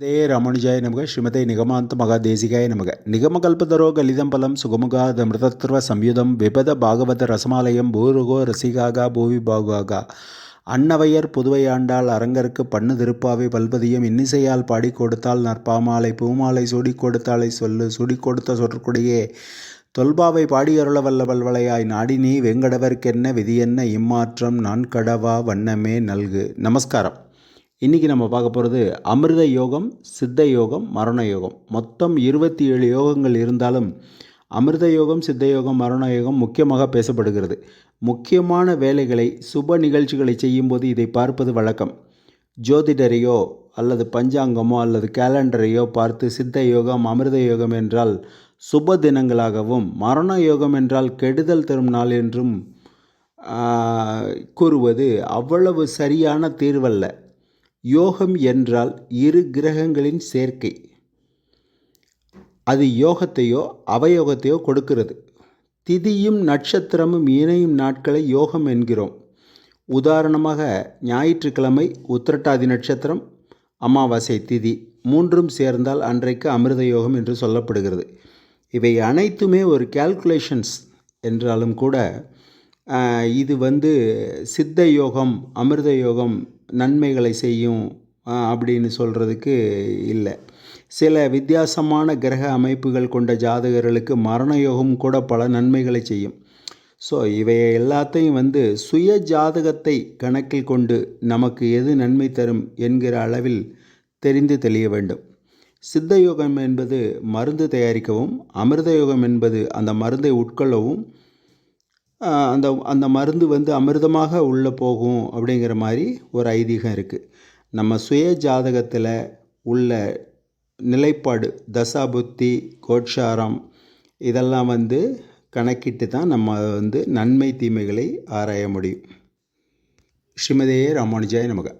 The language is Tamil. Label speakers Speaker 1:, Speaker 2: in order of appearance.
Speaker 1: ராமானுஜாய நமக. ஸ்ரீமதே நிகமாந்த மகாதேசிகாய நமக. நிகமகல்பதரோ கலிதம் பலம் சுகமுகாதமிருதத்வ சம்யுதம் விபத பாகவத ரசமாலயம் பூருகோ ரசிகாகா பூவி பாகுகாகா அன்னவையர் புதுவையாண்டாள் அரங்கருக்கு பண்ணு திருப்பாவை பல்பதியும் இன்னிசையால் பாடி கொடுத்தால் நற்பாமாலை பூமாலை சூடி கொடுத்தாலை சொல்லு சூடி கொடுத்த சொற்கொடியே தொல்பாவை பாடியருள வல்ல வல்வளையாய் நாடினி வெங்கடவர்க்கென்ன விதியென்ன இம்மாற்றம் நான் கடவா வண்ணமே நல்கு. நமஸ்காரம். இன்றைக்கி நம்ம பார்க்க போகிறது அமிர்த யோகம், சித்த யோகம், மரண யோகம். மொத்தம் 27 யோகங்கள் இருந்தாலும் அமிர்த யோகம், சித்த யோகம், மரண யோகம் முக்கியமாக பேசப்படுகிறது. முக்கியமான வேலைகளை, சுப நிகழ்ச்சிகளை செய்யும்போது இதை பார்ப்பது வழக்கம். ஜோதிடரையோ அல்லது பஞ்சாங்கமோ அல்லது கேலண்டரையோ பார்த்து சித்த யோகம், அமிர்த யோகம் என்றால் சுப தினங்களாகவும், மரண யோகம் என்றால் கெடுதல் தரும் நாள் என்றும் கூறுவது அவ்வளவு சரியான தீர்வல்ல. யோகம் என்றால் இரு கிரகங்களின் சேர்க்கை. அது யோகத்தையோ அவயோகத்தையோ கொடுக்கிறது. திதியும் நட்சத்திரமும் இணையும் நாட்களை யோகம் என்கிறோம். உதாரணமாக ஞாயிற்றுக்கிழமை உத்திரட்டாதி நட்சத்திரம், அமாவாசை திதி மூன்றும் சேர்ந்தால் அன்றைக்கு அமிர்த யோகம் என்று சொல்லப்படுகிறது. இவை அனைத்துமே ஒரு கால்குலேஷன்ஸ் என்றாலும் கூட இது சித்த யோகம், அமிர்த யோகம் நன்மைகளை செய்யும் அப்படின்னு சொல்கிறதுக்கு இல்லை. சில வித்தியாசமான கிரக அமைப்புகள் கொண்ட ஜாதகர்களுக்கு மரண யோகம் கூட பல நன்மைகளை செய்யும். ஸோ இவை எல்லாத்தையும் சுய ஜாதகத்தை கணக்கில் கொண்டு நமக்கு எது நன்மை தரும் என்கிற அளவில் தெரிந்து தெளிய வேண்டும். சித்த யோகம் என்பது மருந்து தயாரிக்கவும், அமிர்த யோகம் என்பது அந்த மருந்தை உட்கொள்ளவும், அந்த மருந்து அமிர்தமாக உள்ளே போகும் அப்படிங்கிற மாதிரி ஒரு ஐதீகம் இருக்குது. நம்ம சுய ஜாதகத்தில் உள்ள நிலைப்பாடு, தசாபுத்தி, கோட்சாரம் இதெல்லாம் கணக்கிட்டு தான் நம்ம நன்மை தீமைகளை ஆராய முடியும். ஸ்ரீமதே ராமானுஜாய நமக.